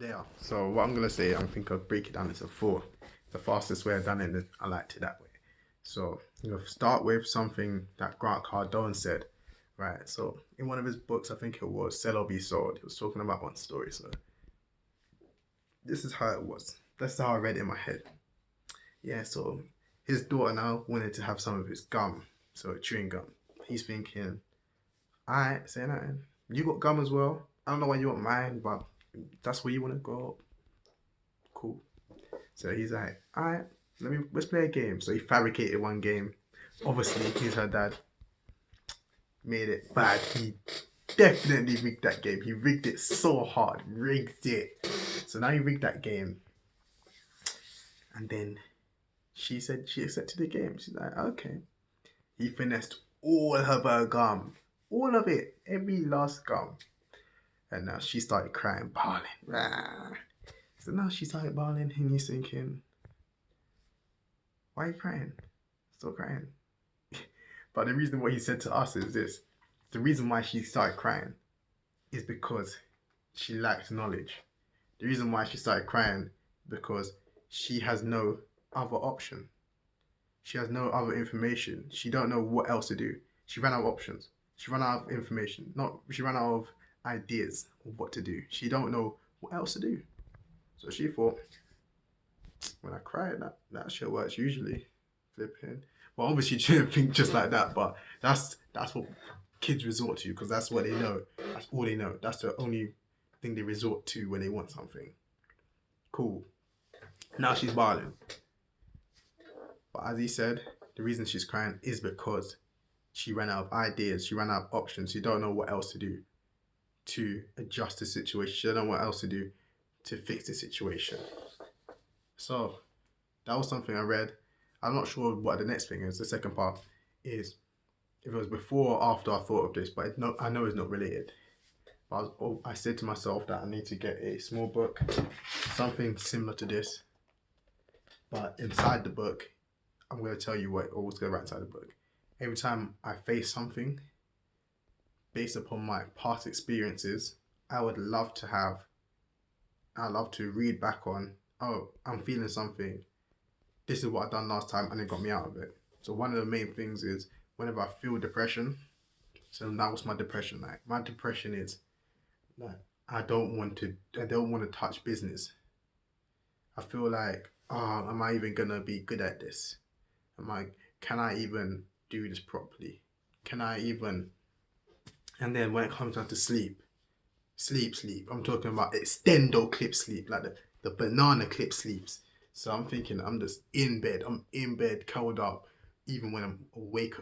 Yeah. So what I'm gonna say, I think I'll break it down into four. The fastest way I've done it, I liked it that way. So start with something that Grant Cardone said, right? So in one of his books, I think it was Sell or Be Sold. He was talking about one story. So this is how it was. That's how I read it in my head. Yeah. So his daughter now wanted to have some of his gum, so chewing gum. He's thinking, alright, say nothing. You got gum as well. I don't know why you want mine, but that's where you want to go. Cool. So he's like, all right, let's play a game. So he fabricated one game. Obviously, he's her dad. Made it bad. He definitely rigged that game. He rigged it so hard. Rigged it. So now he rigged that game. And then she said she accepted the game. She's like, okay. He finessed all of her gum. All of it. Every last gum. And now she started crying, bawling. Rah. So now she started bawling and he's thinking, why are you crying? Still crying. But the reason what he said to us is this. The reason why she started crying is because she lacked knowledge. The reason why she started crying because she has no other option. She has no other information. She don't know what else to do. She ran out of options. She ran out of information. Not she ran out of ideas of what to do. She don't know what else to do. So she thought, when I cry, that shit works usually. Flipping. Well, obviously, she didn't think just like that, but that's what kids resort to because that's what they know. That's all they know. That's the only thing they resort to when they want something. Cool. Now she's bawling. But as he said, the reason she's crying is because she ran out of ideas. She ran out of options. She don't know what else to do to adjust the situation. She don't know what else to do to fix the situation. So that was something I read. I'm not sure what the next thing is. The second part is if it was before or after I thought of this, but I know it's not related. But I said to myself that I need to get a small book, something similar to this. But inside the book, I'm going to tell you what always go right inside the book. Every time I face something, based upon my past experiences, I would love to have, I love to read back on, oh, I'm feeling something. This is what I done last time and it got me out of it. So one of the main things is whenever I feel depression, so that was my depression. Like my depression is like I don't want to touch business. I feel like, oh, am I even gonna be good at this? Can I even do this properly? Can I even and then when it comes down to sleep. I'm talking about extendo clip sleep, like the banana clip sleeps. So I'm thinking I'm just in bed. I'm in bed, curled up, even when I'm awake.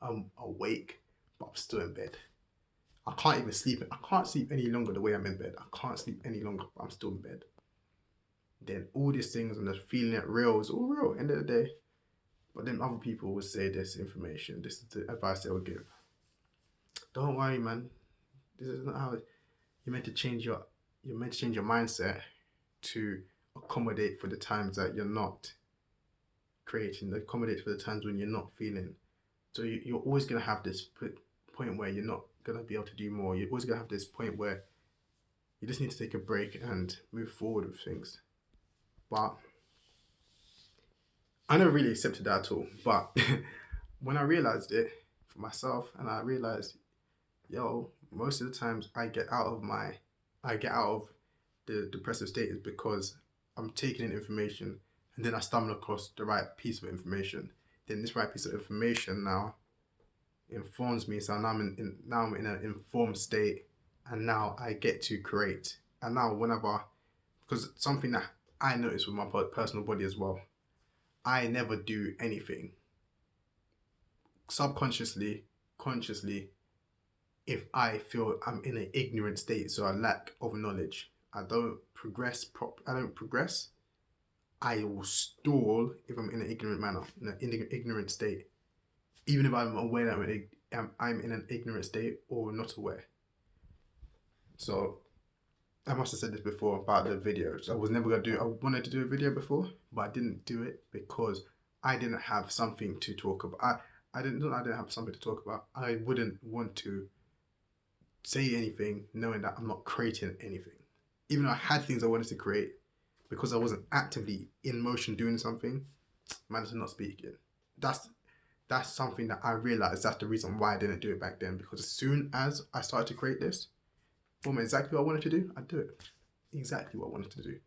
I'm awake, but I'm still in bed. I can't even sleep. I can't sleep any longer the way I'm in bed. I can't sleep any longer, but I'm still in bed. Then all these things and just feeling it real is all real, end of the day. But then other people will say this information. This is the advice they will give. Don't worry, man. This is not how you're meant to change your mindset to accommodate for the times that you're not creating, accommodate for the times when you're not feeling. So you're always gonna have this point where you're not gonna be able to do more. You're always gonna have this point where you just need to take a break and move forward with things. But I never really accepted that at all. But when I realized it for myself, and I realized, yo, most of the times I get out of the depressive state is because I'm taking in information and then I stumble across the right piece of information. Then this right piece of information now informs me. So now now I'm in an informed state, and now I get to create. And now whenever, because something that I notice with my personal body as well, I never do anything subconsciously, consciously, if I feel I'm in an ignorant state, so I lack of knowledge. I don't progress. I don't progress. I will stall if I'm in an ignorant manner, in an ignorant state, even if I'm aware that I'm in an ignorant state or not aware. So I must have said this before about the videos. I was never gonna do. I wanted to do a video before, but I didn't do it because I didn't have something to talk about. I didn't have something to talk about. I wouldn't want to say anything knowing that I'm not creating anything. Even though I had things I wanted to create, because I wasn't actively in motion doing something, man is not speaking. That's something that I realized. That's the reason why I didn't do it back then. Because as soon as I started to create this, boom, exactly what I wanted to do, I'd do it. Exactly what I wanted to do.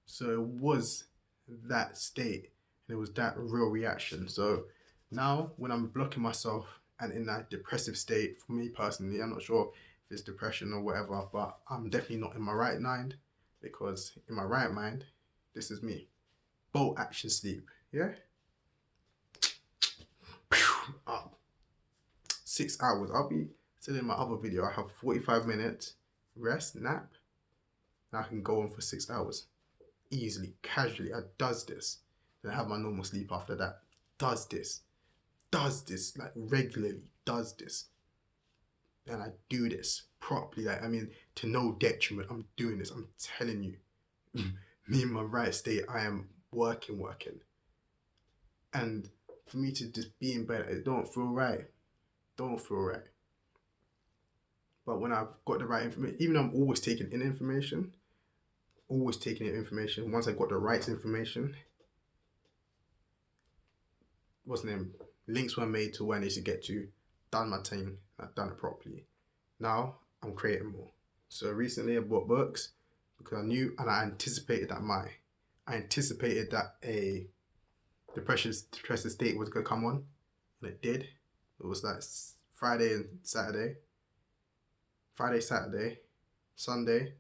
So it was that state, and it was that real reaction. So now when I'm blocking myself and in that depressive state, for me personally, I'm not sure if it's depression or whatever, but I'm definitely not in my right mind, because in my right mind, this is me. Bolt action sleep. Yeah? Up. 6 hours. I'll be still in my other video. I have 45 minutes rest, nap, and I can go on for 6 hours. Easily, casually. I does this. Then I have my normal sleep after that. Does this, like regularly, does this. And I do this properly. Like, I mean, to no detriment, I'm doing this. I'm telling you. Me in my right state, I am working. And for me to just be in bed, it don't feel right. Don't feel right. But when I've got the right information, even though I'm always taking in information, once I got the right information, what's the name? Links were made to where I need to get to, done my thing, I've done it properly. Now I'm creating more. So recently I bought books because I knew and I anticipated that a depressive state was gonna come on, and it did. It was like Friday, Saturday, Sunday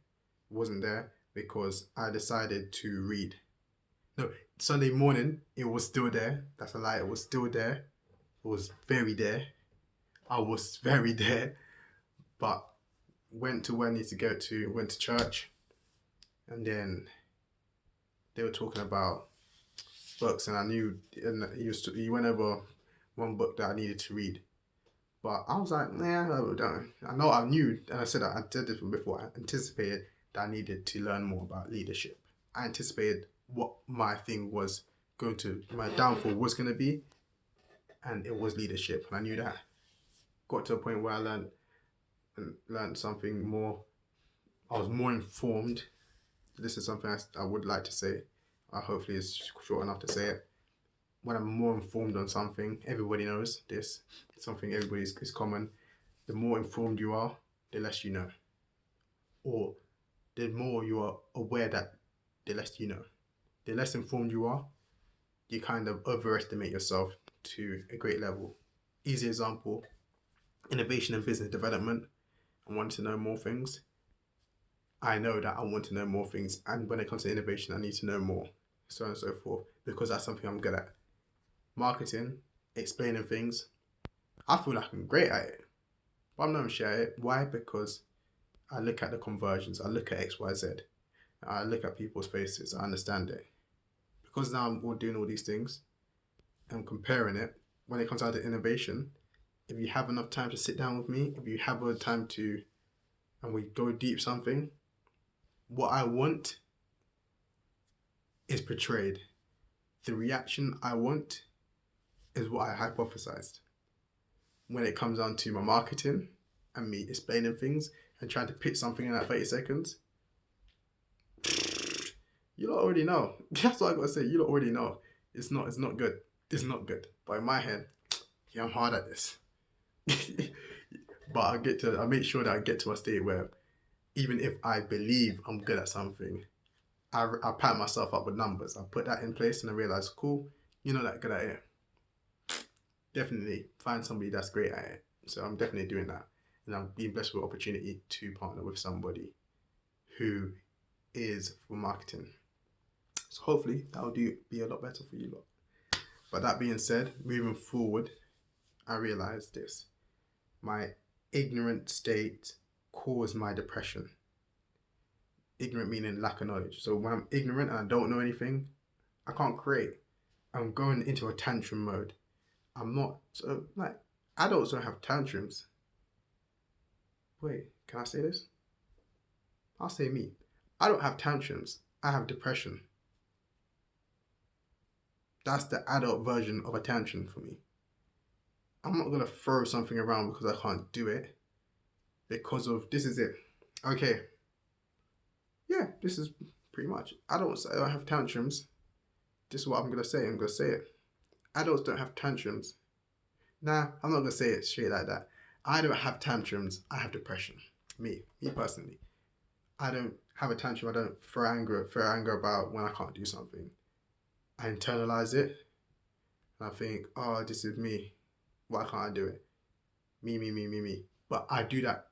wasn't there because I decided to read. No, Sunday morning it was still there. That's a lie. It was still there. It was very there. I was very there, but went to where I need to go to. Went to church, and then they were talking about books, and I knew, and he went over one book that I needed to read. But I was like, nah, I don't. I knew, and I said that I did this before. I anticipated that I needed to learn more about leadership. I anticipated what my downfall was going to be, and it was leadership. And I knew that. Got to a point where I learned something more. I was more informed. This is something I would like to say. Hopefully it's short enough to say it. When I'm more informed on something, everybody knows this. It's something everybody's is common. The more informed you are, the less you know. Or the more you are aware that, the less you know. The less informed you are, you kind of overestimate yourself to a great level. Easy example, innovation and business development. I want to know more things. I know that I want to know more things, and when it comes to innovation, I need to know more, so on and so forth, because that's something I'm good at. Marketing, explaining things, I feel like I'm great at it, but I'm not sure at it. Why? Because I look at the conversions, I look at X, Y, Z, I look at people's faces, I understand it. Because now I'm doing all these things, and comparing it, when it comes out to innovation, if you have enough time to sit down with me, if you have a time to, and we go deep something, what I want is portrayed. The reaction I want is what I hypothesized. When it comes down to my marketing and me explaining things and trying to pitch something in that 30 seconds, you lot already know. That's what I gotta say. You lot already know. It's not good. It's not good. But in my head, yeah, I'm hard at this. But I make sure that I get to a state where even if I believe I'm good at something, I pat myself up with numbers. I put that in place and I realize, cool, you're not that good at it. Definitely find somebody that's great at it. So I'm definitely doing that. And I'm being blessed with the opportunity to partner with somebody who is for marketing. So hopefully that'll be a lot better for you lot. But that being said, moving forward, I realized this. My ignorant state caused my depression. Ignorant meaning lack of knowledge. So when I'm ignorant and I don't know anything, I can't create. I'm going into a tantrum mode. I'm not, so like, adults don't have tantrums. Wait, can I say this? I'll say me. I don't have tantrums. I have depression. That's the adult version of a tantrum for me. I'm not gonna throw something around because I can't do it. Because of, this is it. Okay. yeah, this is pretty much. Adults don't have tantrums. This is what I'm gonna say. I'm gonna say it. Adults don't have tantrums. Nah, I'm not gonna say it straight like that. I don't have tantrums. I have depression. Me personally. I don't have a tantrum. I don't throw anger about when I can't do something. I internalize it, and I think, oh, this is me. Why can't I do it? Me. But I do that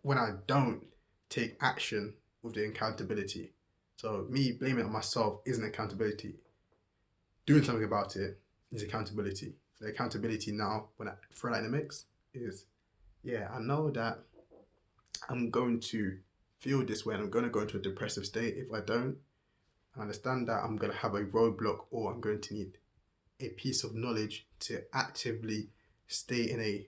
when I don't take action with the accountability. So me blaming it on myself isn't accountability. Doing something about it is accountability. The accountability now, when I throw that in the mix, is, yeah, I know that I'm going to feel this way and I'm going to go into a depressive state if I don't. I understand that I'm going to have a roadblock or I'm going to need a piece of knowledge to actively stay in a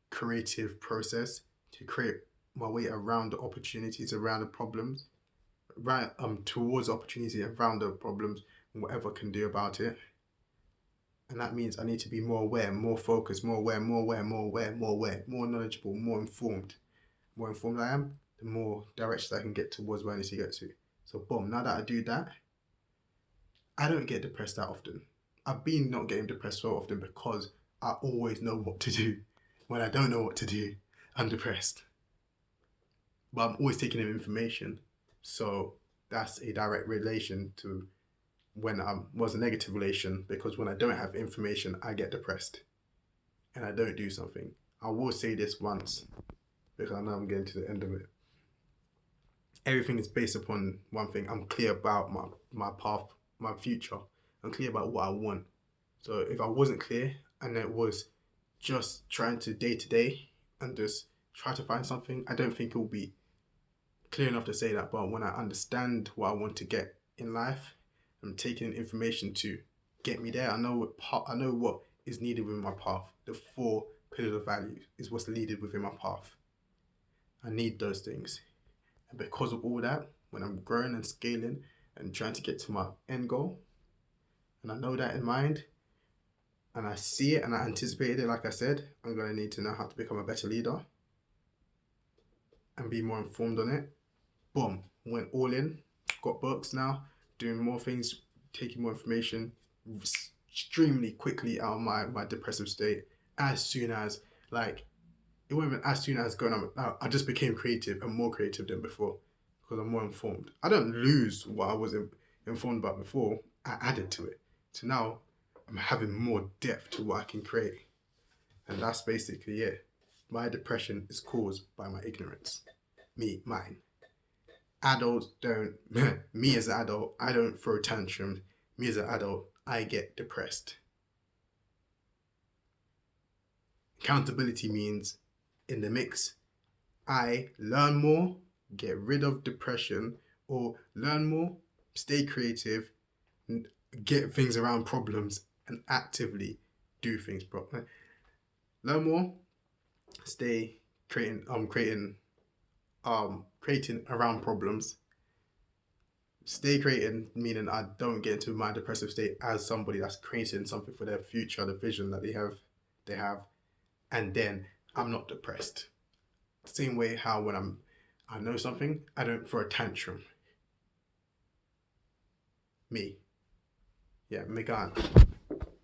creative process to create my way around the opportunities, around the problems, right towards opportunity, around the problems, and whatever I can do about it. And that means I need to be more aware, more focused, more aware, more knowledgeable, more informed. The more informed I am, the more directions I can get towards where I need to get to. So boom, now that I do that, I don't get depressed that often. I've been not getting depressed so often because I always know what to do. When I don't know what to do, I'm depressed. But I'm always taking in information. So that's a direct relation to when I was a negative relation, because when I don't have information, I get depressed and I don't do something. I will say this once because I know I'm getting to the end of it. Everything is based upon one thing. I'm clear about my path, my future. I'm clear about what I want. So if I wasn't clear and it was just trying to day and just try to find something, I don't think it will be clear enough to say that. But when I understand what I want to get in life, I'm taking information to get me there. I know what is needed within my path. The 4 pillars of value is what's needed within my path. I need those things. And because of all that, when I'm growing and scaling and trying to get to my end goal, and I know that in mind, and I see it and I anticipate it, like I said, I'm going to need to know how to become a better leader and be more informed on it. Boom, went all in, got books now, doing more things, taking more information extremely quickly out of my depressive state. As soon as, like, it wasn't even as soon as going on, I just became creative and more creative than before because I'm more informed. I don't lose what I was informed about before, I added to it. So now I'm having more depth to what I can create. And that's basically it. My depression is caused by my ignorance. Mine. Adults don't, me as an adult, I don't throw tantrums. Me as an adult, I get depressed. Accountability means in the mix, I learn more, get rid of depression, or learn more, stay creative, get things around problems, and actively do things properly. Learn more, stay creating around problems. Stay creating, meaning I don't get into my depressive state as somebody that's creating something for their future, the vision that they have, and then I'm not depressed. Same way how when I know something, I don't throw a tantrum. Me. Yeah, Megan.